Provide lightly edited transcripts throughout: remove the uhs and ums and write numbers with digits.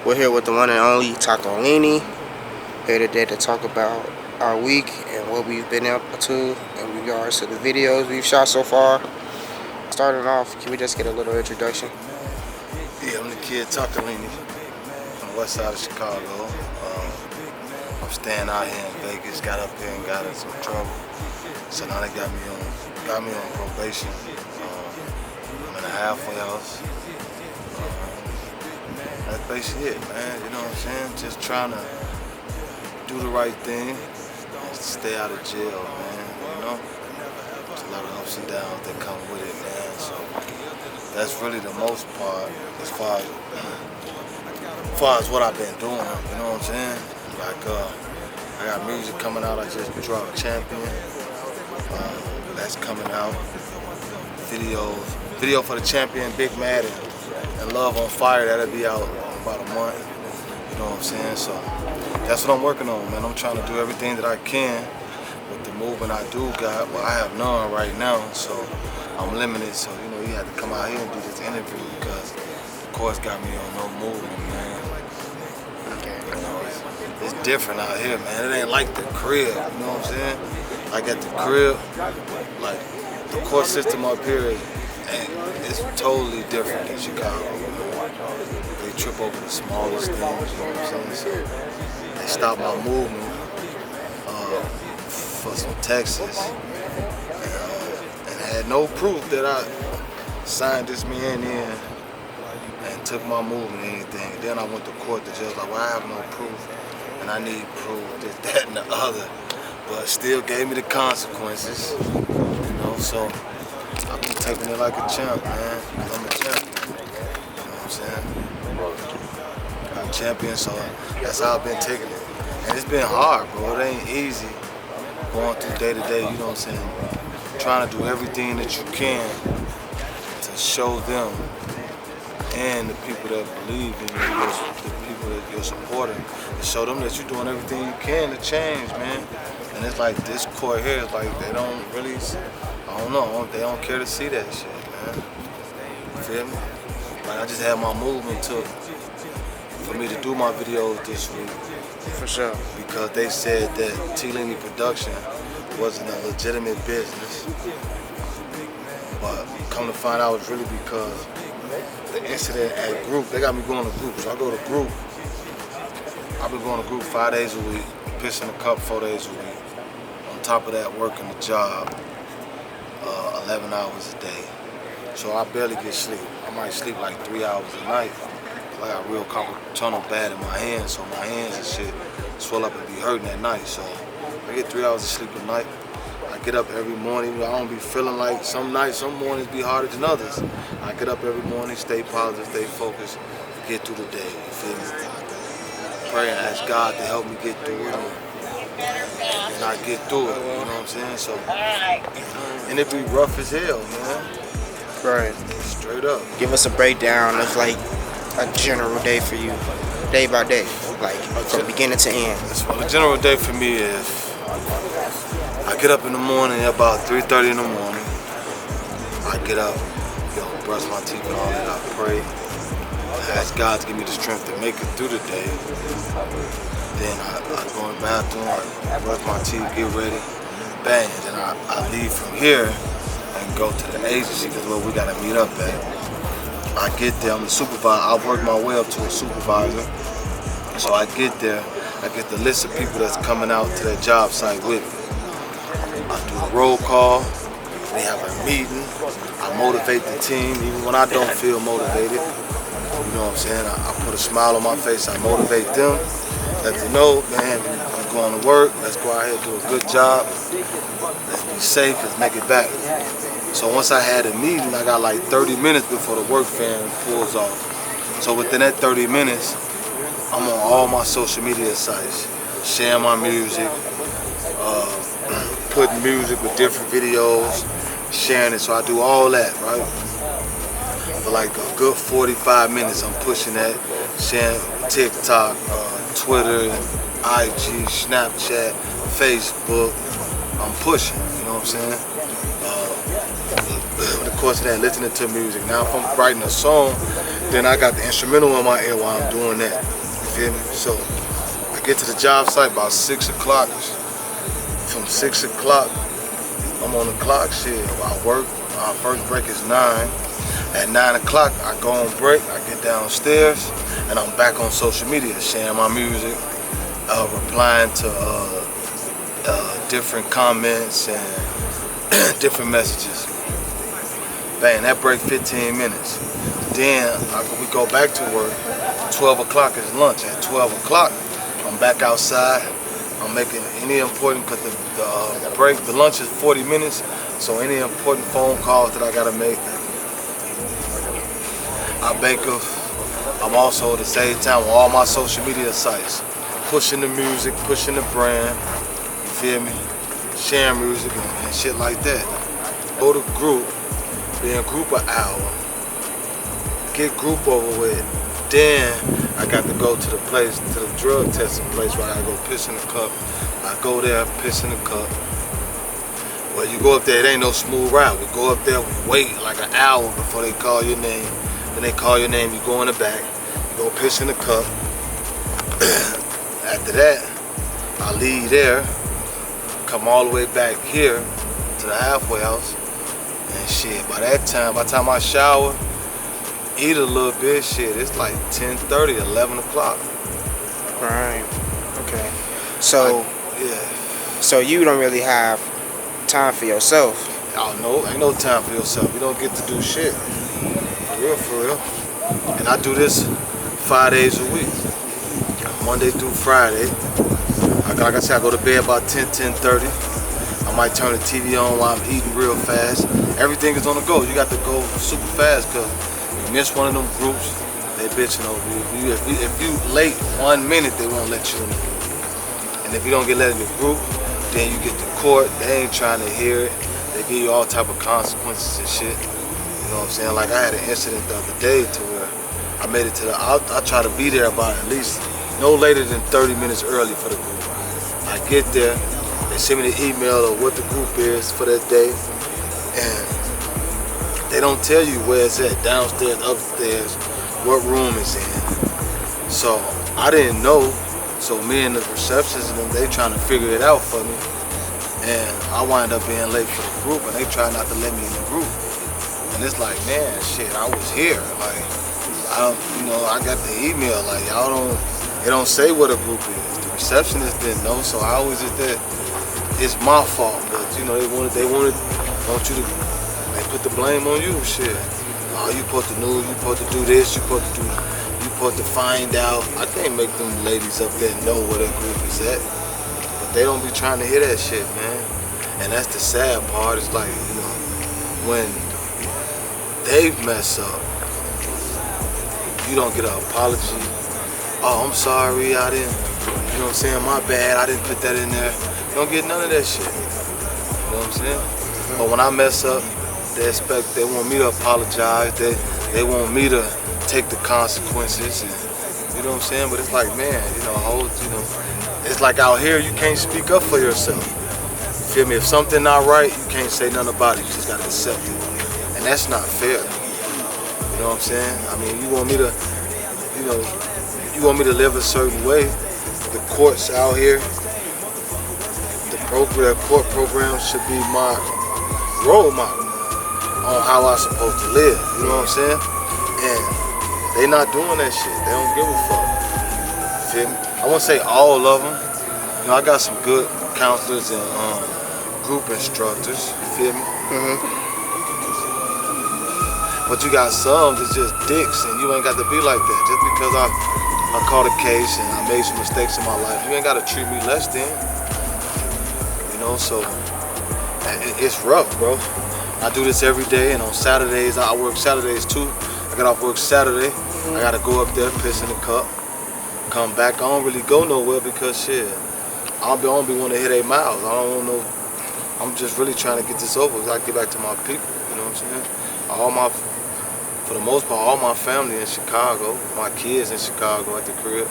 We're here with the one and only Leany, here today to talk about our week and what we've been up to in regards to the videos we've shot so far. Starting off, can we just get a little introduction? Yeah, I'm the kid Leany from the west side of Chicago. I'm staying out here in Vegas, got up here and got in some trouble. So now they got me on probation. I'm in a halfway house. That's basically it, man. You know what I'm saying? Just trying to do the right thing and stay out of jail, man. You know? There's a lot of ups and downs that come with it, man. So that's really the most part as far as what I've been doing. You know what I'm saying? Like, I got music coming out. I just dropped Champion. That's coming out. Video for the Champion, Big Mad and Love on Fire. That'll be out in about a month. You know what I'm saying? So that's what I'm working on, man. I'm trying to do everything that I can with the movement I do got. Well, I have none right now, so I'm limited. So, you know, you had to come out here and do this interview because the course got me on no movement, man. You know, it's different out here, man. It ain't like the crib, you know what I'm saying? Like at the crib, like the court system up here is totally different than Chicago. You know? They trip over the smallest things, you know what I'm saying? So they stopped my movement for some Texas and had no proof that I signed this man in and took my movement or anything. Then I went to court. The judge like, well, I have no proof and I need proof, this, that, and the other. But still gave me the consequences, you know, so I've been taking it like a champ, man, because I'm a champion, you know what I'm saying? I'm a champion, so that's how I've been taking it. And it's been hard, bro, it ain't easy going through day to day, you know what I'm saying? Trying to do everything that you can to show them and the people that believe in you, the people that you're supporting, to show them that you're doing everything you can to change, man. And it's like this court here is like they don't really, I don't know, they don't care to see that shit, man. You feel me? Like I just had my movement took for me to do my videos this week. For sure. Because they said that Leany production wasn't a legitimate business. But come to find out it's really because the incident at group, they got me going to group. So I go to group. I've been going to group 5 days a week, pissing the cup 4 days a week. On top of that, working the job 11 hours a day. So I barely get sleep. I might sleep like 3 hours a night. I got real carpal tunnel bad in my hands, so my hands and shit swell up and be hurting at night. So I get 3 hours of sleep a night. I get up every morning. I don't be feeling like some nights, some mornings be harder than others. I get up every morning, stay positive, stay focused, get through the day. You feel me? Pray and ask God to help me get through it and I get through it, you know what I'm saying? So, and it be rough as hell, man. Right. Straight up. Give us a breakdown of like a general day for you, day by day, like from beginning to end. Well, the general day for me is I get up in the morning at about 3:30 in the morning. I get up, brush my teeth and all that. I pray. I ask God to give me the strength to make it through the day. Then I go in the bathroom, I brush my teeth, get ready, bang. And then I leave from here and go to the agency because where we gotta meet up at. I get there, I'm the supervisor. I work my way up to a supervisor. So I get there, I get the list of people that's coming out to that job site with me. I do a roll call, we have a meeting, I motivate the team even when I don't feel motivated. You know what I'm saying? I put a smile on my face, I motivate them, let them know, man, I'm going to work, let's go out here and do a good job, let's be safe, let's make it back. So once I had a meeting, I got like 30 minutes before the work fan pulls off. So within that 30 minutes, I'm on all my social media sites, sharing my music, putting music with different videos, sharing it. So I do all that, right? For like a good 45 minutes, I'm pushing that, sharing TikTok, Twitter, IG, Snapchat, Facebook. I'm pushing, you know what I'm saying? In the course of that, listening to music. Now if I'm writing a song, Then I got the instrumental in my ear while I'm doing that. You feel me? So I get to the job site about 6 o'clock. From 6 o'clock, I'm on the clock. Shit, I work. My first break is 9. At 9 o'clock, I go on break. I get downstairs, and I'm back on social media, sharing my music, replying to different comments and different messages. Bang, that break 15 minutes. Then we go back to work. 12 o'clock is lunch. At 12 o'clock, I'm back outside. I'm making any important, because the lunch is 40 minutes, so any important phone calls that I gotta make, I make them. I'm also at the same time on all my social media sites, pushing the music, pushing the brand, you feel me? Sharing music and shit like that. Go to group, be in group an hour, get group over with. Then I got to go to the place, to the drug testing place where I gotta go piss in the cup. I go there, piss in the cup. Well, you go up there, it ain't no smooth ride. We go up there, we wait like an hour before they call your name. Then they call your name, you go in the back, you go piss in the cup. After that, I leave there, come all the way back here to the halfway house. And shit, by the time I shower, eat a little bit, shit, it's like 10:30, 11 o'clock. Right. Okay. So, yeah. So you don't really have time for yourself. Oh no, ain't no time for yourself. You don't get to do shit. For real. And I do this 5 days a week. Monday through Friday. Like I said, I go to bed about 10:30. I might turn the TV on while I'm eating real fast. Everything is on the go. You got to go super fast, because you miss one of them groups, they bitching over you. If you late 1 minute, they won't let you in the group. And if you don't get let in the group, then you get to court. They ain't trying to hear it. They give you all type of consequences and shit. You know what I'm saying? Like I had an incident the other day to where I made it to the, I try to be there about at least no later than 30 minutes early for the group. I get there, they send me the email of what the group is for that day, and they don't tell you where it's at, downstairs, upstairs, what room it's in. So I didn't know, so me and the receptionist and them, they trying to figure it out for me, and I wind up being late for the group, and they try not to let me in the group. And it's like, man, shit, I was here. Like, I got the email, like, it don't say what a group is. The receptionist didn't know, so how is it that it's my fault? But, they wanted, want you to, they put the blame on you, shit. Oh, you supposed to know, you supposed to do this, you supposed to find out. I can't make them ladies up there know what a group is at. But they don't be trying to hear that shit, man. And that's the sad part. It's like, when they mess up, you don't get an apology. Oh, I'm sorry, I didn't, you know what I'm saying, my bad, I didn't put that in there. You don't get none of that shit. You know what I'm saying? But when I mess up, they want me to apologize, they want me to take the consequences, and you know what I'm saying? But it's like, man, it's like out here you can't speak up for yourself. You feel me? If something not right, you can't say nothing about it, you just gotta accept it. And that's not fair. You know what I'm saying? I mean, you want me to live a certain way. The courts out here, the court program should be my role model on how I'm supposed to live. You know what I'm saying? And they not doing that shit. They don't give a fuck. You feel me? I won't say all of them. I got some good counselors and group instructors. You feel me? Mm-hmm. But you got some that's just dicks, and you ain't got to be like that. Just because I caught a case and I made some mistakes in my life, you ain't got to treat me less than. So it's rough, bro. I do this every day, and on Saturdays, I work Saturdays too. I get off work Saturday. I got to go up there, piss in the cup, come back. I don't really go nowhere because shit, I don't be wanting to hit 8 miles. I don't want no, I'm just really trying to get this over. I get back to my people, you know what I'm saying? For the most part, all my family in Chicago, my kids in Chicago at the crib,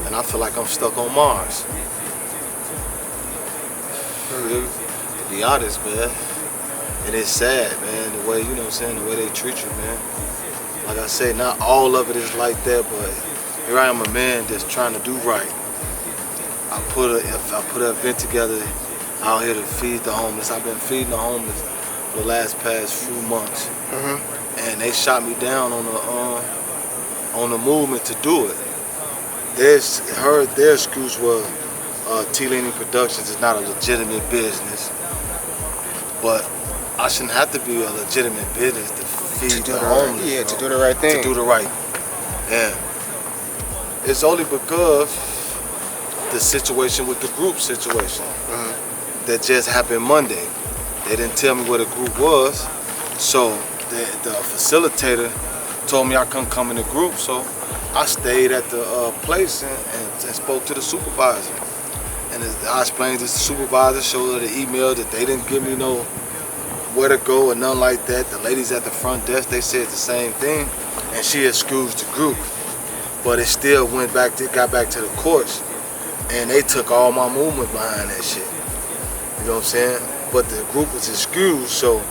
and I feel like I'm stuck on Mars. To be honest, man, and it's sad, man, the way, the way they treat you, man. Like I say, not all of it is like that, but here I am, a man that's trying to do right. If I put an event together out here to feed the homeless. I've been feeding the homeless for the past few months, and they shot me down on the movement to do it. Their excuse was Leany Productions is not a legitimate business, but I shouldn't have to be a legitimate business to feed the homeless. Yeah, to do the right thing. To do the right. Yeah. It's only because the situation with the group situation that just happened Monday. They didn't tell me what a group was, so the facilitator told me I couldn't come in the group, so I stayed at the place and spoke to the supervisor. And I explained this to the supervisor, showed her the email that they didn't give me no where to go or nothing like that. The ladies at the front desk, they said the same thing, and she excused the group. But it still got back to the courts, and they took all my movement behind that shit. You know what I'm saying? But the group was excused, so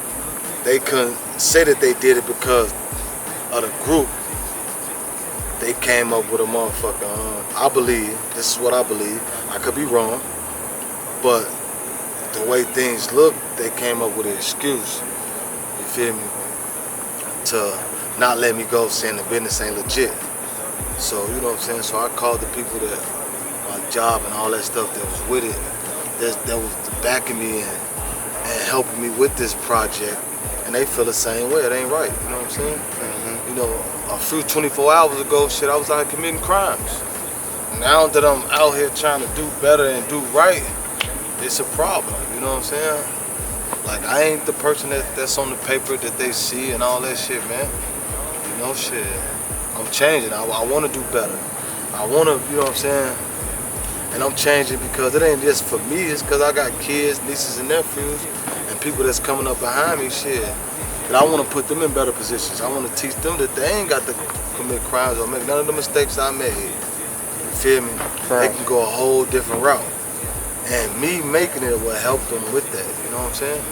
they couldn't say that they did it because of the group. They came up with a motherfucker. I believe, this is what I believe. I could be wrong, but the way things look, they came up with an excuse. You feel me? To not let me go, saying the business ain't legit. So, you know what I'm saying? So I called the people that, my job and all that stuff that was with it, that was backing me and helping me with this project. And they feel the same way. It ain't right. You know what I'm saying? You know, a few 24 hours ago, shit, I was out committing crimes. Now that I'm out here trying to do better and do right, it's a problem. You know what I'm saying? Like, I ain't the person that's on the paper that they see and all that shit, man. You know, shit. I'm changing. I want to do better. I want to, you know what I'm saying? And I'm changing because it ain't just for me. It's because I got kids, nieces and nephews, and people that's coming up behind me, shit. And I want to put them in better positions. I want to teach them that they ain't got to commit crimes or make none of the mistakes I made. You feel me? Right. They can go a whole different route. And me making it will help them with that. You know what I'm saying?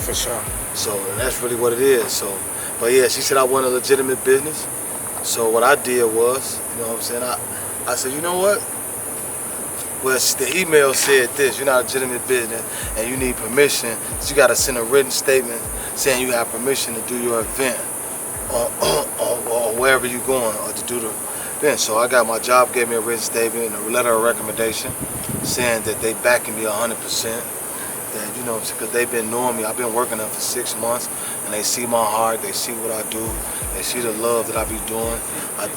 For sure. So that's really what it is. So, but yeah, she said I want a legitimate business. So what I did was, you know what I'm saying, I said, you know what? Well, the email said this, you're not a legitimate business and you need permission. So you got to send a written statement saying you have permission to do your event or wherever you're going or to do the event. So I got my job, gave me a written statement and a letter of recommendation saying that they backing me 100%. That, you know, because they've been knowing me. I've been working there for 6 months and they see my heart, they see what I do. They see the love that I be doing. I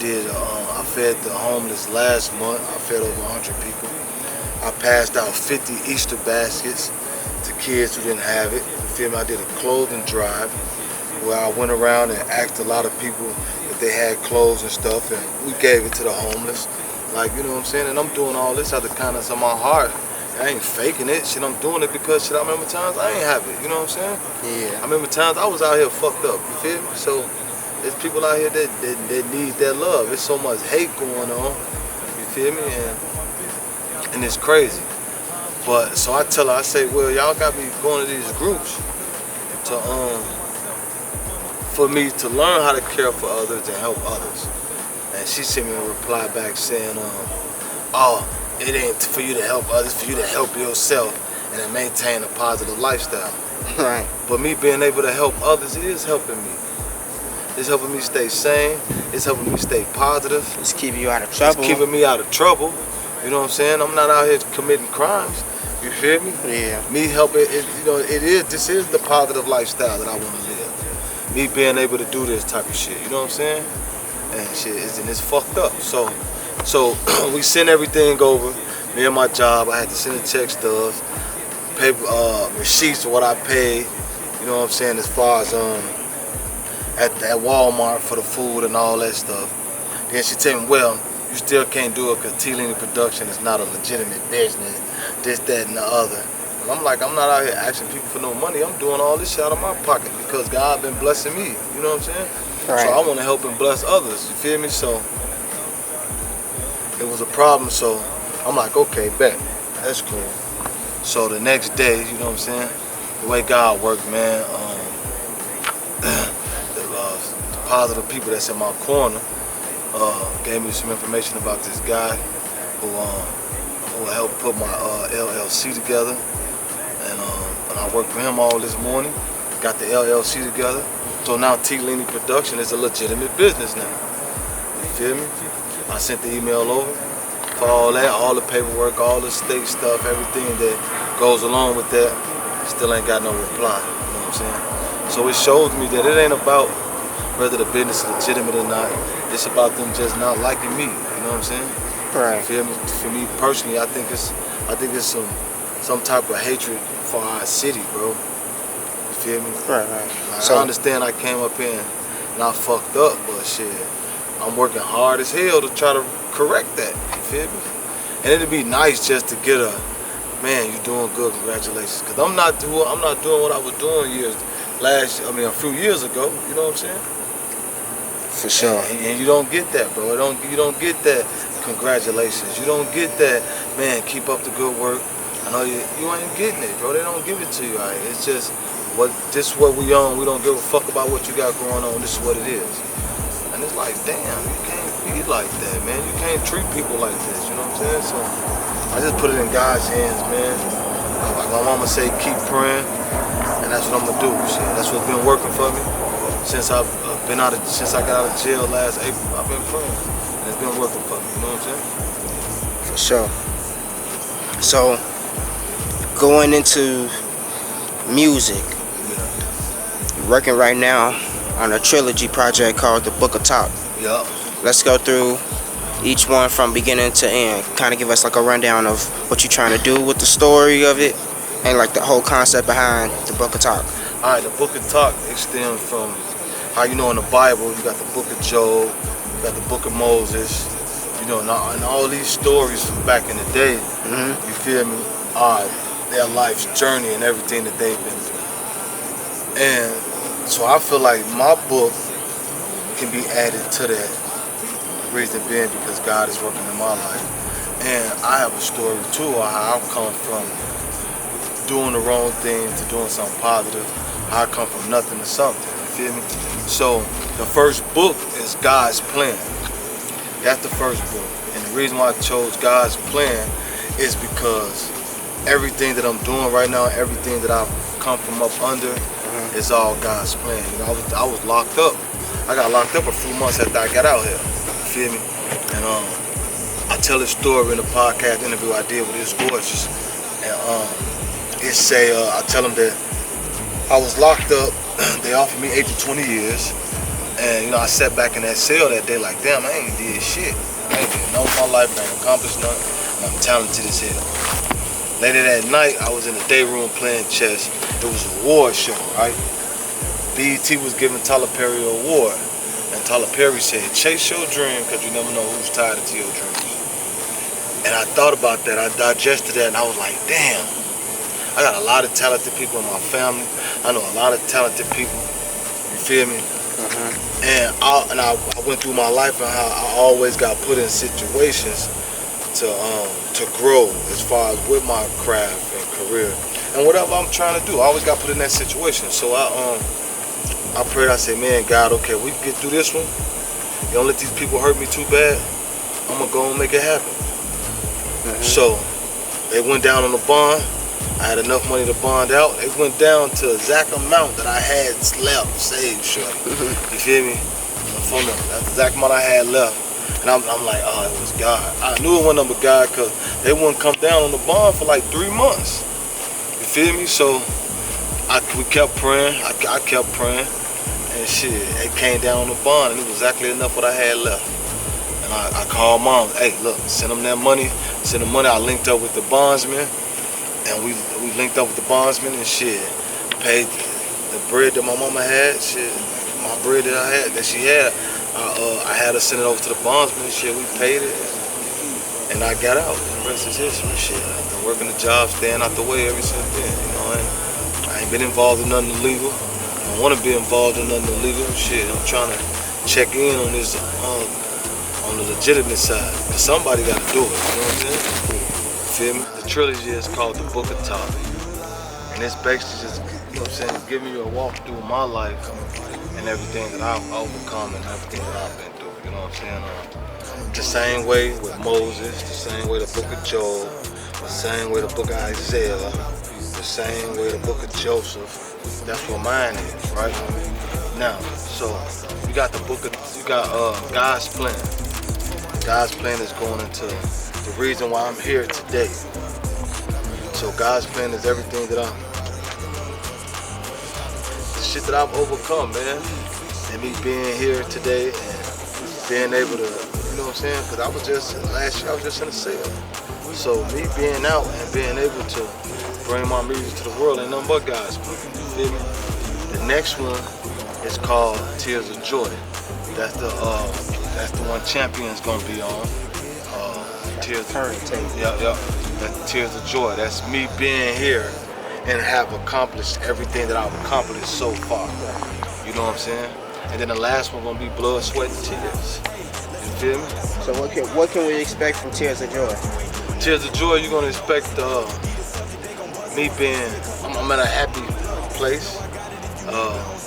fed the homeless last month. I fed over 100 people. I passed out 50 Easter baskets to kids who didn't have it. You feel me? I did a clothing drive where I went around and asked a lot of people if they had clothes and stuff, and we gave it to the homeless. Like, you know what I'm saying? And I'm doing all this out of the kindness of my heart. I ain't faking it. Shit, I'm doing it because shit, I remember times I ain't have it. You know what I'm saying? Yeah. I remember times I was out here fucked up. You feel me? So there's people out here that need that love. There's so much hate going on. You feel me? And it's crazy. But so I tell her, I say, well, y'all got me going to these groups to for me to learn how to care for others and help others. And she sent me a reply back saying, oh, it ain't for you to help others, for you to help yourself and to maintain a positive lifestyle. Right. But me being able to help others is helping me. It's helping me stay sane. It's helping me stay positive. It's keeping you out of trouble. It's keeping me out of trouble. You know what I'm saying? I'm not out here committing crimes. You feel me? Yeah. Me helping, this is the positive lifestyle that I want to live. Me being able to do this type of shit. You know what I'm saying? And shit, it's fucked up. So we sent everything over. Me and my job, I had to send the check stubs, paper, receipts of what I paid. You know what I'm saying? As far as at Walmart for the food and all that stuff. Then she told me, well, you still can't do it because Leany Production is not a legitimate business. This, that, and the other. And I'm like, I'm not out here asking people for no money. I'm doing all this shit out of my pocket because God been blessing me. You know what I'm saying? Right. So I want to help and bless others. You feel me? So it was a problem. So I'm like, okay, bet. That's cool. So the next day, you know what I'm saying? The way God worked, man. positive people that's in my corner gave me some information about this guy who helped put my LLC together, and I worked for him all this morning. Got the LLC together, so now Leany Production is a legitimate business now. You feel me? I sent the email over for all that, all the paperwork, all the state stuff, everything that goes along with that. Still ain't got no reply. You know what I'm saying? So it shows me that it ain't about whether the business is legitimate or not. It's about them just not liking me. You know what I'm saying? Right. You feel me? For me personally, I think it's some type of hatred for our city, bro. You feel me? Right. Like, So I understand I came up here and I fucked up, but shit, I'm working hard as hell to try to correct that. You feel me? And it'd be nice just to get a, man, you doing good, congratulations. Cause I'm not doing what I was doing a few years ago. You know what I'm saying? for sure. And you don't get that, bro. You don't get that congratulations. You don't get that, man, keep up the good work. I know you ain't getting it, bro. They don't give it to you. Right? It's just this is what we on. We don't give a fuck about what you got going on. This is what it is. And it's like, damn, you can't be like that, man. You can't treat people like this. You know what I'm saying? So I just put it in God's hands, man. Like my mama say, keep praying, and that's what I'm gonna do. Shit, that's what's been working for me since I got out of jail last April. I've been praying, and it's been working for me. You know what I'm saying? For sure. So going into music, you're working right now on a trilogy project called The Book of Talk. Yup. Let's go through each one from beginning to end. Kind of give us like a rundown of what you're trying to do with the story of it, and like the whole concept behind The Book of Talk. All right, The Book of Talk extends from how you know in the Bible you got the Book of Job, you got the Book of Moses, you know, and all these stories from back in the day. You feel me? Their life's journey and everything that they've been through. And so I feel like my book can be added to that. Reason being because God is working in my life. And I have a story too of how I've come from doing the wrong thing to doing something positive. How I come from nothing to something. You feel me? So the first book is God's Plan. That's the first book. And the reason why I chose God's Plan is because everything that I'm doing right now, everything that I've come from up under, is all God's plan. You know, I was locked up. I got locked up a few months after I got out here. You feel me? And I tell this story in a podcast interview I did with this gorgeous. And I tell them that I was locked up. They offered me 8 to 20 years. And you know, I sat back in that cell that day like, damn, I ain't did shit. I ain't did nothing with my life, I ain't accomplished nothing. I'm talented as hell. Later that night, I was in the day room playing chess. It was an award show, right? BET was giving Tyler Perry an award. And Tyler Perry said, chase your dream because you never know who's tied into your dreams. And I thought about that. I digested that and I was like, damn. I got a lot of talented people in my family. I know a lot of talented people. You feel me? And I went through my life and how I always got put in situations to grow as far as with my craft and career and whatever I'm trying to do. I always got put in that situation. So I prayed. I said, man, God, okay, we can get through this one. You don't let these people hurt me too bad. I'm gonna go and make it happen. So they went down on the bond. I had enough money to bond out. It went down to the exact amount that I had left saved, shorty. You feel me? From them. That's the exact amount I had left. And I'm like, oh, it was God. I knew it wasn't but God because they wouldn't come down on the bond for like 3 months. You feel me? So we kept praying. I kept praying. And shit, it came down on the bond and it was exactly enough what I had left. And I called mom, hey, look, send them that money. Send the money. I linked up with the bondsman. And we linked up with the bondsman and shit. Paid the bread that my mama had, shit. My bread that she had. I had her send it over to the bondsman and shit. We paid it. And I got out. The rest is history, shit. I've been working the job, staying out the way ever since then. You know, I ain't been involved in nothing illegal. I don't want to be involved in nothing illegal. Shit, I'm trying to check in on this, on the legitimate side. Cause somebody got to do it. You know what I'm saying? Feel me? The trilogy is called The Book of Talk. And it's basically just you know what I'm saying, giving you a walk through my life and everything that I've overcome and everything that I've been through. You know what I'm saying? The same way with Moses, the same way the book of Job, the same way the book of Isaiah, the same way the book of Joseph. That's what mine is, right? Now, so you got God's plan. God's plan is going into the reason why I'm here today. So God's plan is everything the shit that I've overcome, man. And me being here today and being able to, you know what I'm saying? Because last year I was just in a cell. So me being out and being able to bring my music to the world ain't nothing but God's plan. You feel me? The next one is called Tears of Joy. That's the one Champion's gonna be on. Tears. Yeah. That's Tears of Joy. That's me being here and have accomplished everything that I've accomplished so far. You know what I'm saying? And then the last one gonna be Blood, Sweat, and Tears. You feel me? So what can we expect from Tears of Joy? Tears of Joy, you're gonna expect me being, I'm in a happy place.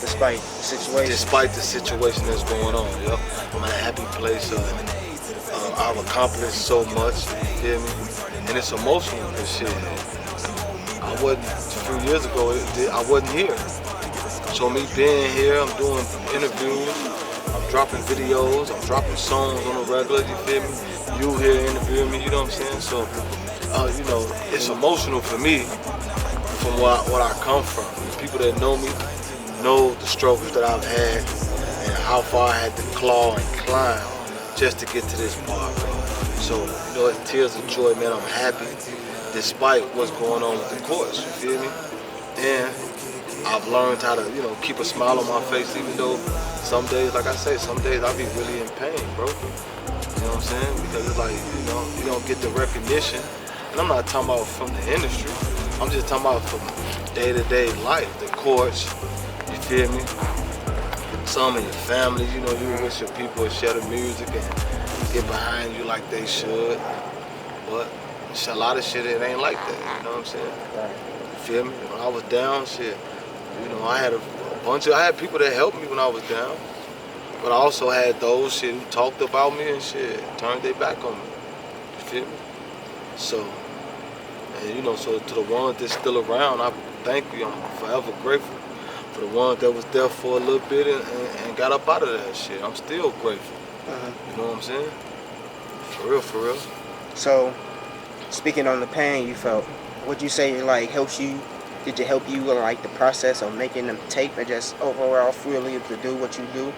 Despite the situation. Despite the situation that's going on, yep. I'm in a happy place. I've accomplished so much, you feel me? And it's emotional and shit. A few years ago, I wasn't here. So me being here, I'm doing interviews, I'm dropping videos, I'm dropping songs on the regular, you feel me? You here interviewing me, you know what I'm saying? So, you know, it's emotional for me from what I come from. The people that know me know the struggles that I've had and how far I had to claw and climb just to get to this part. So, you know, it's Tears of Joy, man. I'm happy despite what's going on with the courts, you feel me? And I've learned how to, you know, keep a smile on my face even though some days, like I say, some days I'll be really in pain, bro. You know what I'm saying? Because it's like, you know, you don't get the recognition. And I'm not talking about from the industry. I'm just talking about from day-to-day life, the courts, you feel me? Some of your family, you know, you wish your people would share the music and get behind you like they should. But a lot of shit, it ain't like that, you know what I'm saying? You feel me? When I was down, shit, you know, I had people that helped me when I was down. But I also had those shit who talked about me and shit, turned their back on me. You feel me? So, and you know, so to the ones that's still around, I thank you. I'm forever grateful. For the ones that was there for a little bit and got up out of that shit, I'm still grateful. You know what I'm saying? For real, for real. So, speaking on the pain you felt, would you say like helps you? Did it help you like the process of making them tape and just overall really to do what you do?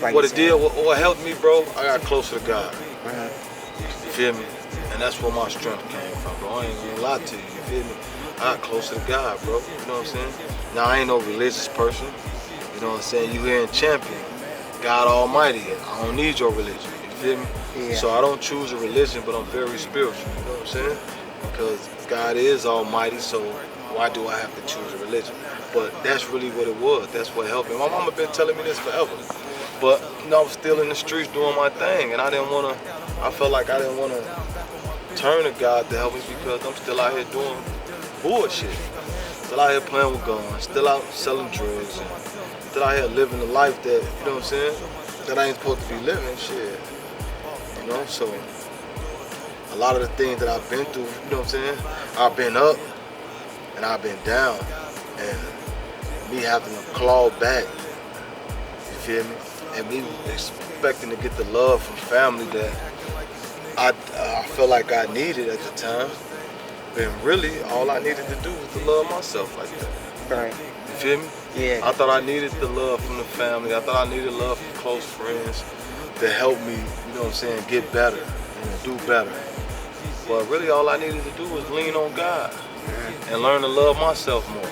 Like what it did, what helped me, bro, I got closer to God. You feel me? And that's where my strength came from, bro. I ain't gonna lie to you, you feel me? I got closer to God, bro. You know what I'm saying? Now, I ain't no religious person. You know what I'm saying? You here in Champion, God Almighty. I don't need your religion, you feel me? Yeah. So I don't choose a religion, but I'm very spiritual, you know what I'm saying? Because God is Almighty, so why do I have to choose a religion? But that's really what it was. That's what helped me. My mama been telling me this forever. But, you know, I was still in the streets doing my thing, and I felt like I didn't want to turn to God to help me because I'm still out here doing bullshit. Still out here playing with guns, still out selling drugs, and still out here living the life that, you know what I'm saying, that I ain't supposed to be living, shit. You know, so a lot of the things that I've been through, you know what I'm saying, I've been up and I've been down, and me having to claw back, you feel me, and me expecting to get the love from family that I felt like I needed at the time. And really, all I needed to do was to love myself like that. Right. You feel me? Yeah. I thought I needed the love from the family. I thought I needed love from close friends to help me, you know what I'm saying, get better and do better. But really, all I needed to do was lean on God and learn to love myself more.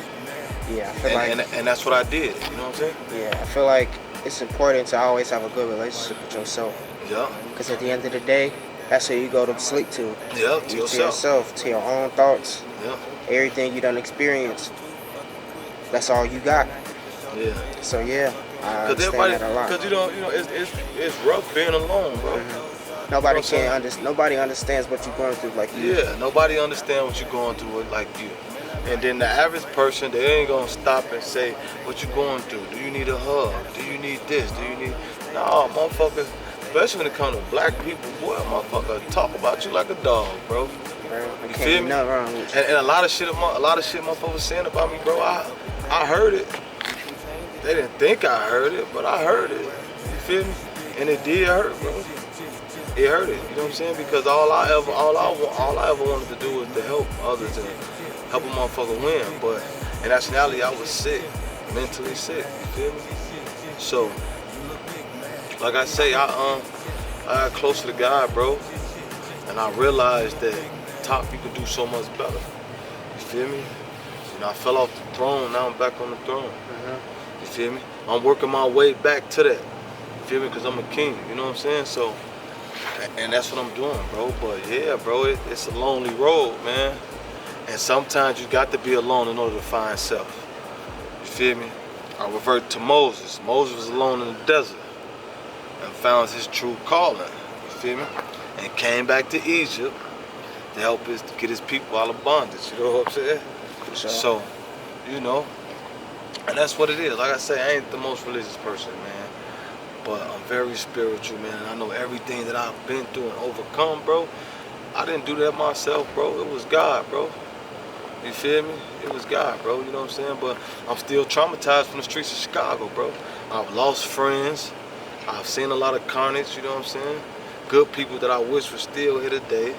Yeah, I feel and that's what I did, you know what I'm saying? Yeah, I feel like it's important to always have a good relationship with yourself. Yeah. Because at the end of the day, that's who you go to sleep to. Yeah, to yourself. To your own thoughts. Yeah. Everything you done experienced. That's all you got. Yeah. So yeah, I understand that a lot. Because you know, it's rough being alone, bro. Nobody Nobody understands what you're going through like you. Yeah, nobody understands what you're going through like you. And then the average person, they ain't gonna stop and say, what you going through? Do you need a hug? Do you need this? Do you need... No, motherfuckers, especially when it comes to black people, boy, motherfucker talk about you like a dog, bro. You feel me? And a lot of shit motherfuckers saying about me, bro, I heard it. They didn't think I heard it, but I heard it. You feel me? And it did hurt, bro. It hurt it. You know what I'm saying? Because all I ever wanted to do was to help others and help a motherfucker win. But in actuality, I was sick, mentally sick. You feel me? So, like I say, I got close to God, bro, and I realized that top you could do so much better. You feel me? You know, I fell off the throne. Now I'm back on the throne. You feel me? I'm working my way back to that. You feel me? Because I'm a king. You know what I'm saying? So, and that's what I'm doing, bro. But yeah, bro, it's a lonely road, man. And sometimes you got to be alone in order to find self. You feel me? I revert to Moses. Moses was alone in the desert and found his true calling. You feel me? And came back to Egypt to help to get his people out of bondage. You know what I'm saying? Sure. So, you know, and that's what it is. Like I say, I ain't the most religious person, man. But I'm very spiritual, man. And I know everything that I've been through and overcome, bro. I didn't do that myself, bro. It was God, bro. You feel me? It was God, bro. You know what I'm saying? But I'm still traumatized from the streets of Chicago, bro. I've lost friends. I've seen a lot of carnage, you know what I'm saying? Good people that I wish were still here today.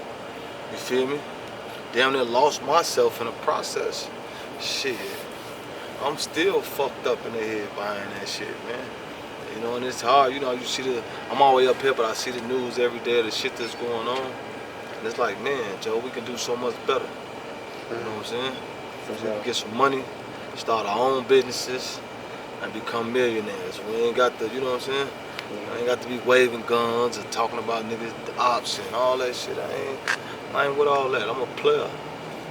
You feel me? Damn near lost myself in the process. Shit. I'm still fucked up in the head behind that shit, man. You know, and it's hard. You know, you see I'm all the way up here, but I see the news every day of the shit that's going on. And it's like, man, Joe, we can do so much better. You know what I'm saying? We can get some money, start our own businesses, and become millionaires. We ain't got to, you know what I'm saying? I ain't got to be waving guns and talking about niggas, the ops and all that shit. I ain't with all that. I'm a player.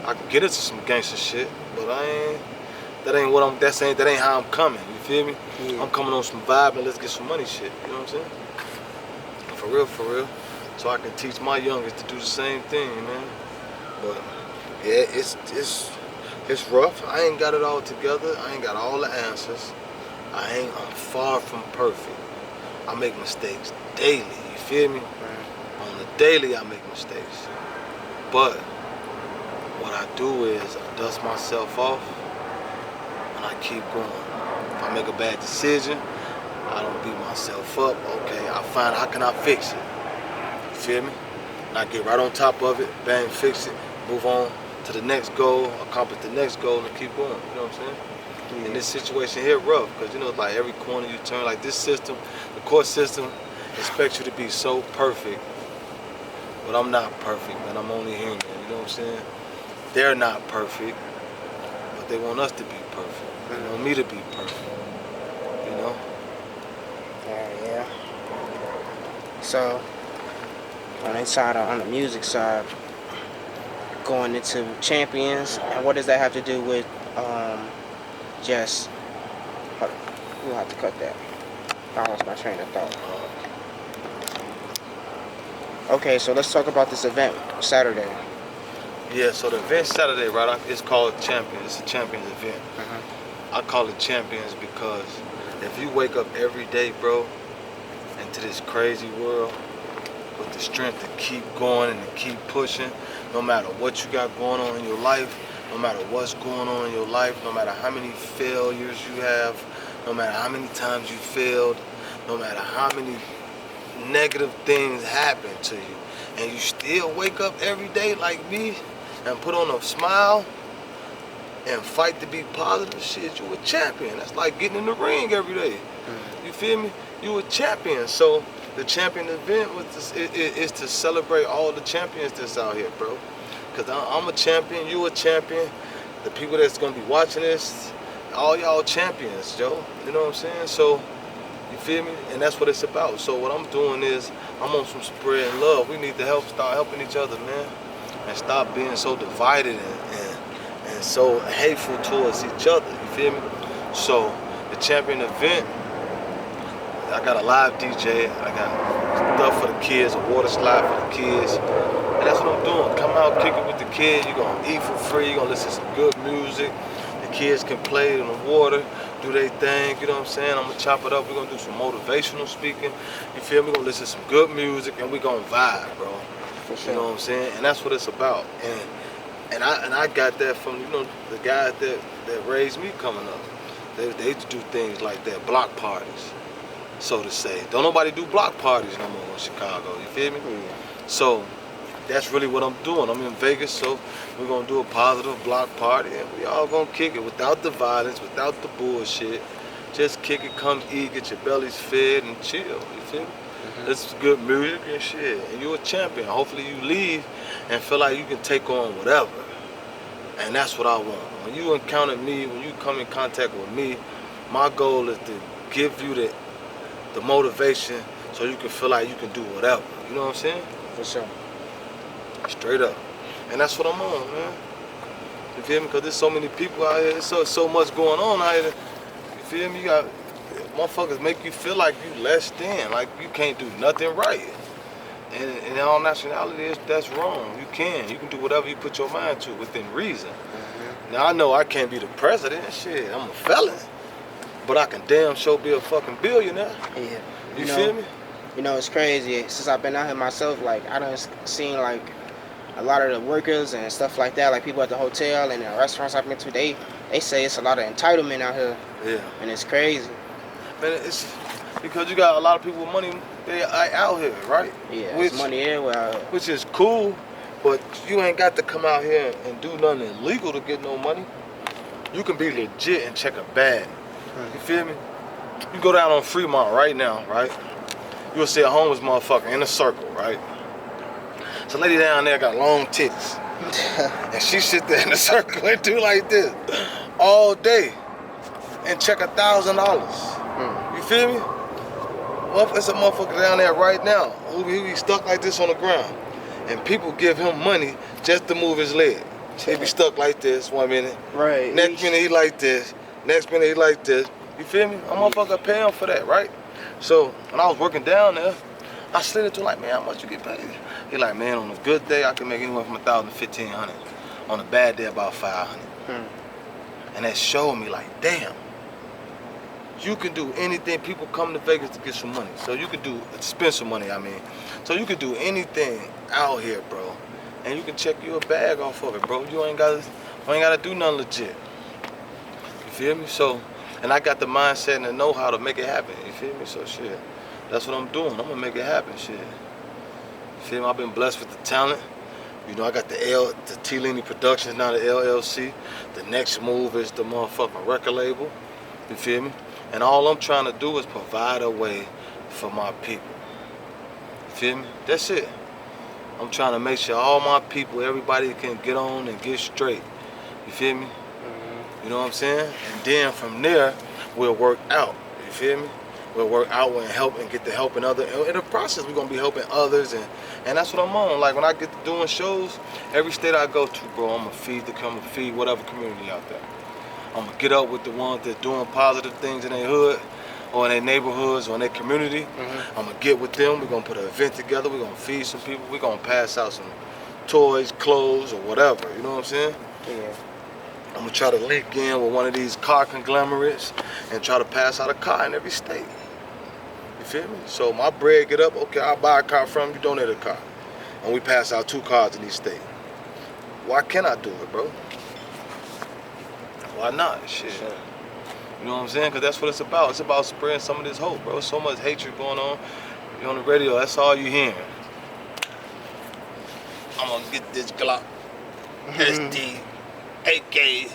I can get into some gangster shit, but that ain't how I'm coming. You feel me? Yeah. I'm coming on some vibe and let's get some money shit. You know what I'm saying? For real. So I can teach my youngest to do the same thing, man. But yeah, it's rough. I ain't got it all together. I ain't got all the answers. I'm far from perfect. I make mistakes daily. You feel me? On the daily, I make mistakes. But what I do is I dust myself off and I keep going. If I make a bad decision, I don't beat myself up. Okay, I find how can I fix it? You feel me? And I get right on top of it, bang, fix it, move on to the next goal, accomplish the next goal, and keep going. You know what I'm saying? Yeah. And this situation here rough, because you know, like every corner you turn, like this system, the court system expects you to be so perfect. But I'm not perfect, man. I'm only human. You know what I'm saying? They're not perfect, but they want us to be perfect. They want me to be perfect. You know? Yeah. So, on the music side, going into champions, and what does that have to do with we'll have to cut that. I lost my train of thought. Okay, so let's talk about this event Saturday. Yeah, so the event Saturday, right? It's called Champions. It's a Champions event. I call it Champions because if you wake up every day, bro, into this crazy world with the strength to keep going and to keep pushing, no matter what you got going on in your life, no matter what's going on in your life, no matter how many failures you have, no matter how many times you failed, no matter how many negative things happen to you, and you still wake up every day like me and put on a smile and fight to be positive, shit, you a champion. That's like getting in the ring every day. You feel me? You a champion. So the champion event is to celebrate all the champions that's out here, bro. Because I'm a champion, you a champion. The people that's going to be watching this, all y'all champions, Joe. You know what I'm saying? So, you feel me? And that's what it's about. So what I'm doing is, I'm on some spreading love. We need to start helping each other, man. And stop being so divided and so hateful towards each other. You feel me? So the champion event, I got a live DJ. I got stuff for the kids, a water slide for the kids. And that's what I'm doing. Come out, kick it with the kids. You're going to eat for free. You're going to listen to some good music. The kids can play in the water, do their thing. You know what I'm saying? I'm going to chop it up. We're going to do some motivational speaking. You feel me? We're going to listen to some good music, and we're going to vibe, bro. For sure. You know what I'm saying? And that's what it's about. And I got that from, you know, the guys that raised me coming up. They used to do things like that, block parties, so to say. Don't nobody do block parties no more in Chicago, you feel me? Yeah. So that's really what I'm doing. I'm in Vegas, so we're gonna do a positive block party, and we all gonna kick it without the violence, without the bullshit. Just kick it, come eat, get your bellies fed, and chill, you feel me? It's good music and shit, and you're a champion. Hopefully you leave and feel like you can take on whatever. And that's what I want. When you encounter me, when you come in contact with me, my goal is to give you the motivation so you can feel like you can do whatever. You know what I'm saying? For sure. Straight up. And that's what I'm on, man. You feel me? Because there's so many people out here, there's so much going on out here. You feel me? You got motherfuckers make you feel like you less than, like you can't do nothing right. And in all nationalities, that's wrong. You can do whatever you put your mind to within reason. Now I know I can't be the president, shit, I'm a felon. But I can damn sure be a fucking billionaire. Yeah. You feel me? You know, it's crazy. Since I've been out here myself, like, I done seen, like, a lot of the workers and stuff like that, like people at the hotel and the restaurants I've been to, they say it's a lot of entitlement out here. Yeah. And it's crazy. Man, it's because you got a lot of people with money, they out here, right? Yeah, there's money everywhere out here. Which is cool, but you ain't got to come out here and do nothing illegal to get no money. You can be legit and check a bag. You feel me? You go down on Fremont right now, right? You'll see a homeless motherfucker in a circle, right? So lady down there got long tits. And she sit there in a circle and do like this all day and check $1,000. You feel me? Well, there's a motherfucker down there right now who be stuck like this on the ground. And people give him money just to move his leg. He be stuck like this 1 minute. Right. Next minute he like this. Next minute he like this. You feel me? A motherfucker pay him for that, right? So when I was working down there, I slid it to him like, man, how much you get paid? He like, man, on a good day I can make anywhere from $1,000 to $1,500. On a bad day about $500. And that showed me like, damn. You can do anything. People come to Vegas to get some money. So you can spend some money, I mean. So you can do anything out here, bro. And you can check you a bag off of it, bro. You ain't gotta do nothing legit. You feel me? So, and I got the mindset and the know-how to make it happen. You feel me? So shit. That's what I'm doing. I'm gonna make it happen, shit. You feel me? I've been blessed with the talent. You know, I got the T Leany Productions, now the LLC. The next move is the motherfucking record label. You feel me? And all I'm trying to do is provide a way for my people. You feel me? That's it. I'm trying to make sure all my people, everybody can get on and get straight. You feel me? You know what I'm saying? And then from there, we'll work out. You feel me? We'll work out and help and get to helping others. In the process, we're gonna be helping others, and that's what I'm on. Like when I get to doing shows, every state I go to, bro, I'm gonna feed whatever community out there. I'm gonna get up with the ones that doing positive things in their hood, or in their neighborhoods, or in their community. I'm gonna get with them. We're gonna put an event together. We're gonna feed some people. We're gonna pass out some toys, clothes, or whatever. You know what I'm saying? Yeah. I'm gonna try to link in with one of these car conglomerates and try to pass out a car in every state. You feel me? So my bread get up, okay, I'll buy a car from you, donate a car. And we pass out 2 cars in each state. Why can't I do it, bro? Why not? Shit. Sure. You know what I'm saying? Because that's what it's about. It's about spreading some of this hope, bro. So much hatred going on. You're on the radio, that's all you hearing. I'm gonna get this Glock, SD, AK,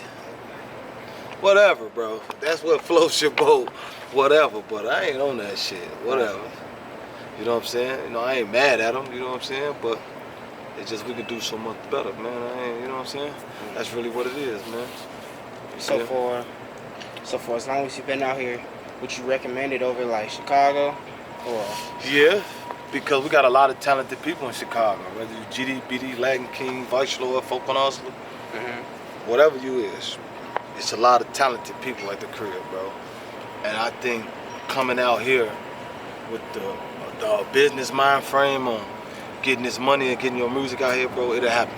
whatever, bro. That's what floats your boat, whatever. But I ain't on that shit, whatever. You know what I'm saying? You know, I ain't mad at them, you know what I'm saying? But it's just we can do so much better, man. You know what I'm saying? That's really what it is, man. So for as long as you've been out here, would you recommend it over like Chicago? Or yeah, because we got a lot of talented people in Chicago. Whether you GD, BD, Latin King, Vice Lord, Folk on Hustler, whatever you is, it's a lot of talented people at the crib, bro. And I think coming out here with the business mind frame on getting this money and getting your music out here, bro, it'll happen.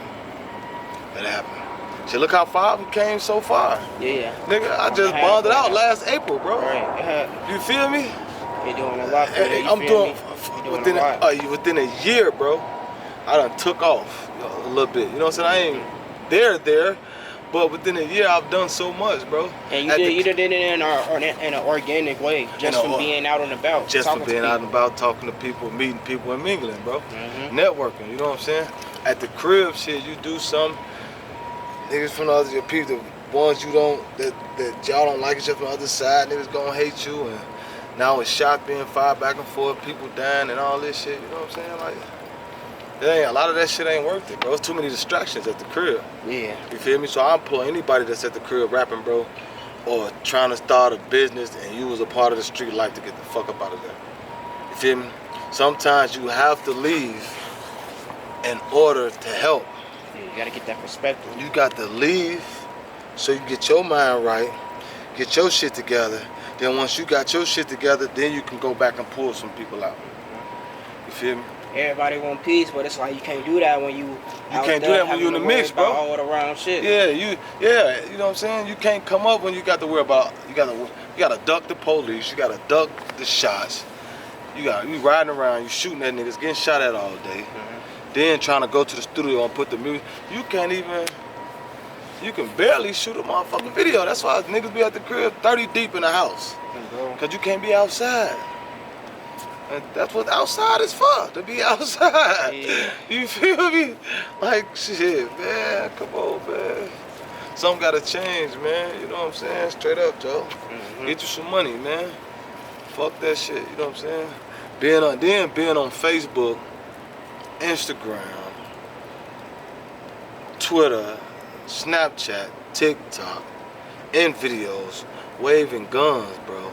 It'll happen. Shit, look how far we came so far. Yeah. Nigga, I just bonded out last April, bro. Right. You feel me? You're doing a lot for that. I'm doing within a year, bro. I done took off a little bit. You know what I'm saying? I ain't there, but within a year I've done so much, bro. And you did it in an organic way, just from being out and about. Just from being out and about, talking to people, meeting people, and mingling, bro. Networking. You know what I'm saying? At the crib, shit, you do some niggas from the other people, the ones you don't that y'all don't like each other from the other side, niggas gonna hate you, and now it's shot being fired back and forth, people dying and all this shit. You know what I'm saying? Like, a lot of that shit ain't worth it, bro. It's too many distractions at the crib. Yeah. You feel me? So I implore anybody that's at the crib rapping, bro, or trying to start a business and you was a part of the street life to get the fuck up out of there. You feel me? Sometimes you have to leave in order to help. Yeah, you gotta get that perspective. You got to leave so you get your mind right, get your shit together. Then once you got your shit together, then you can go back and pull some people out. You feel me? Everybody want peace, but it's like you can't do that when you can't do that when you in the mix, bro. All the wrong shit. Yeah, you know what I'm saying? You can't come up when you got to worry about you gotta duck the police, you gotta duck the shots. You riding around, you shooting at niggas, getting shot at all day. Then trying to go to the studio and put the music. You can barely shoot a motherfucking video. That's why niggas be at the crib 30 deep in the house. Cause you can't be outside. And that's what outside is for, to be outside. Yeah. You feel me? Like, shit, man, come on, man. Something gotta change, man. You know what I'm saying? Straight up, Joe. Get you some money, man. Fuck that shit, you know what I'm saying? Being on Facebook, Instagram, Twitter, Snapchat, TikTok, in videos, waving guns, bro.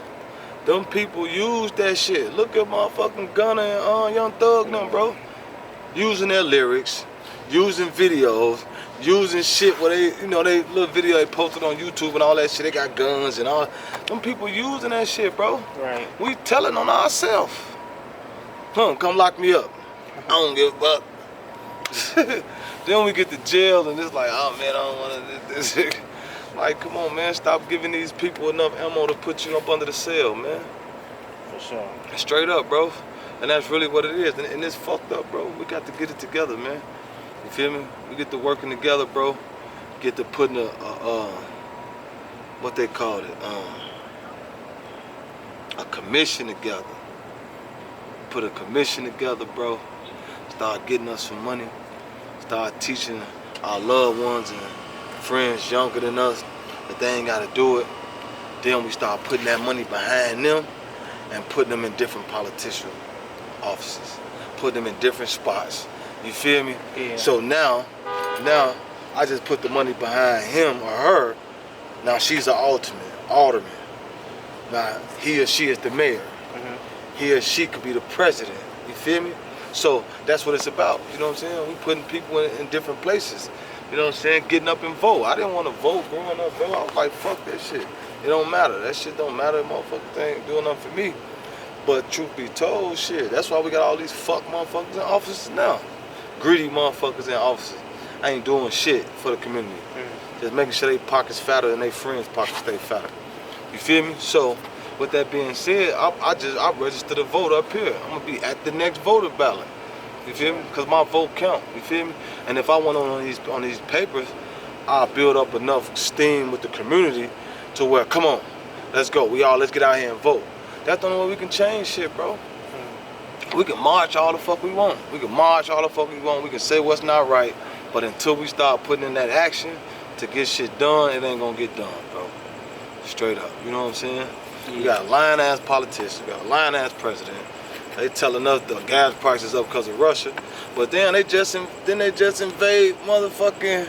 Them people use that shit. Look at motherfucking Gunna and Young Thug them, bro. Using their lyrics, using videos, using shit where they little video they posted on YouTube and all that shit. They got guns and all. Them people using that shit, bro. Right. We telling on ourselves. Come lock me up. I don't give a fuck. Then we get to jail and it's like, oh man, I don't want to do this shit. Like, come on, man, stop giving these people enough ammo to put you up under the cell, man. For sure. Straight up, bro. And that's really what it is. And it's fucked up, bro. We got to get it together, man. You feel me? We get to working together, bro. Get to putting what they call it, a commission together. Put a commission together, bro. Start getting us some money. Start teaching our loved ones and friends younger than us that they ain't gotta do it. Then we start putting that money behind them and putting them in different politician offices, putting them in different spots. You feel me? Yeah. So now I just put the money behind him or her. Now she's an alderman. Now he or she is the mayor. He or she could be the president. You feel me? So that's what it's about. You know what I'm saying? We putting people in different places. You know what I'm saying? Getting up and vote. I didn't want to vote growing up, bro. I was like, fuck that shit. It don't matter. That shit don't matter. Motherfucker thing doing nothing for me. But truth be told, shit, that's why we got all these fuck motherfuckers in offices now. Greedy motherfuckers in offices. I ain't doing shit for the community. Just making sure they pockets fatter and they friends' pockets stay fatter. You feel me? So, with that being said, I registered to vote up here. I'm gonna be at the next voter ballot. You feel me? Because my vote count. You feel me? And if I went on these papers, I'll build up enough steam with the community to where, come on, let's go. Let's get out here and vote. That's the only way we can change shit, bro. We can march all the fuck we want. We can say what's not right. But until we start putting in that action to get shit done, it ain't gonna get done, bro. Straight up. You know what I'm saying? We got a lying-ass politician. We got a lying-ass president. They telling us the gas prices up because of Russia, but then they just invade motherfucking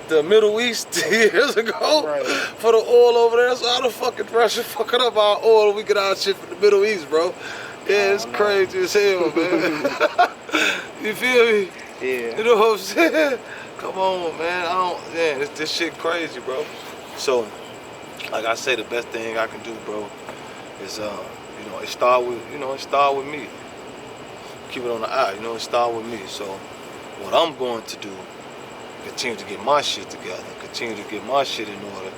the Middle East years ago for the oil over there. So how the fucking Russia fucking up our oil? We get our shit from the Middle East, bro. Yeah, it's crazy as hell, man. You feel me? Yeah. You know what I'm saying? Come on, man. This shit crazy, bro. So, like I say, the best thing I can do, bro, is it start with me. keep it on the eye. You know, it started with me. So what I'm going to do, continue to get my shit together, continue to get my shit in order,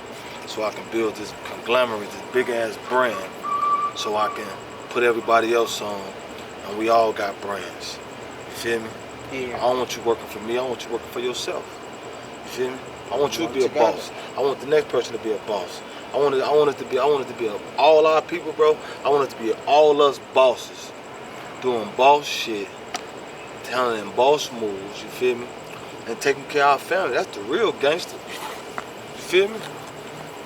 so I can build this conglomerate, this big ass brand, so I can put everybody else on, and we all got brands. You feel me? Yeah. I don't want you working for me. I want you working for yourself. You feel me? I want you to be a boss. I want the next person to be a boss. I want it to be all our people, bro. I want it to be all us bosses doing boss shit, handling boss moves. You feel me? And taking care of our family. That's the real gangster. You feel me?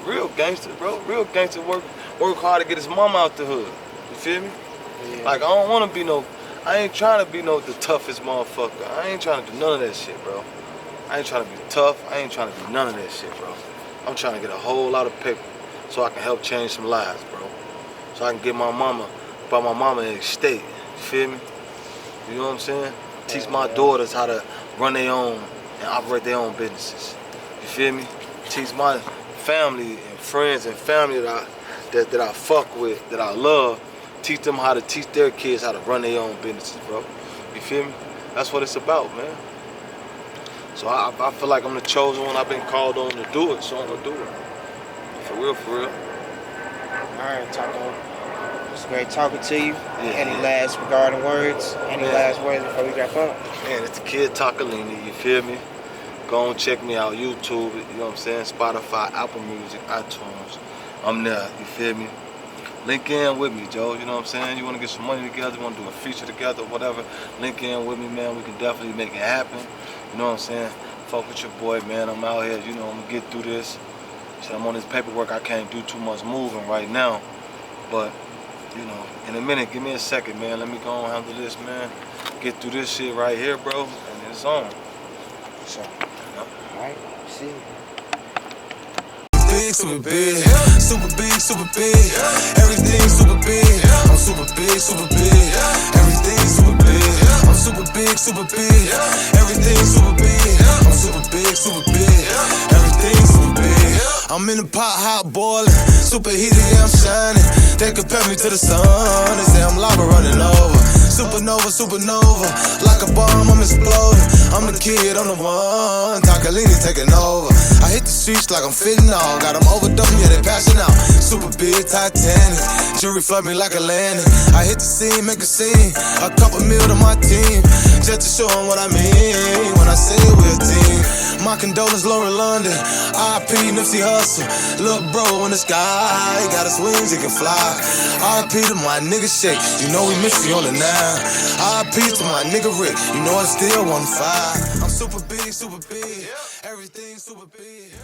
Real gangster, bro. Real gangster work hard to get his mama out the hood. You feel me? Yeah. Like, I don't want to be I ain't trying to be the toughest motherfucker. I ain't trying to do none of that shit, bro. I ain't trying to be tough. I ain't trying to do none of that shit, bro. I'm trying to get a whole lot of paper so I can help change some lives, bro. So I can get my mama an estate. You feel me? You know what I'm saying? Teach my daughters how to run their own and operate their own businesses. You feel me? Teach my family and friends and family that I fuck with, that I love, teach them how to teach their kids how to run their own businesses, bro. You feel me? That's what it's about, man. So I feel like I'm the chosen one. I've been called on to do it, so I'm gonna do it. For real, for real. All right, Taco. It's great talking to you. Yeah. Any last regarding words? Any last words before we wrap up? Man, it's the kid Taco Leany, you feel me? Go and check me out, YouTube, you know what I'm saying? Spotify, Apple Music, iTunes. I'm there, you feel me? Link in with me, Joe, you know what I'm saying? You want to get some money together, you want to do a feature together, whatever, link in with me, man. We can definitely make it happen. You know what I'm saying? Fuck with your boy, man. I'm out here, you know, I'm going to get through this. So I'm on this paperwork. I can't do too much moving right now. But, you know, in a minute, give me a second, man. Let me go and handle this, man. Get through this shit right here, bro, and it's on. So, all right, see you. Big, super big, super big, super big. Everything super big. I'm super big, super big. Everything super big. I'm super big, super big. Everything super big. I'm super big, super big. Everything super big. I'm in the pot, hot boiling, super heated, yeah, I'm shining. They compare me to the sun, they say I'm lava running over. Supernova, supernova, like a bomb, I'm exploding. I'm the kid, I'm the one, Taco Leany taking over. I hit the streets like I'm fitting all, got them overdosing, yeah, they passing out. Super big Titanic, jewelry flood me like a landing. I hit the scene, make a scene, a couple mil to my team, just to show them what I mean when I say we're a team. My condolences, Lauren London, R.I.P. Nipsey Hussle, look bro in the sky, he got his wings, he can fly. R.I.P. to my nigga Shake, you know we miss you on the 9. R.I.P. to my nigga Rick, you know I still wanna fight. I'm super big, everything super big.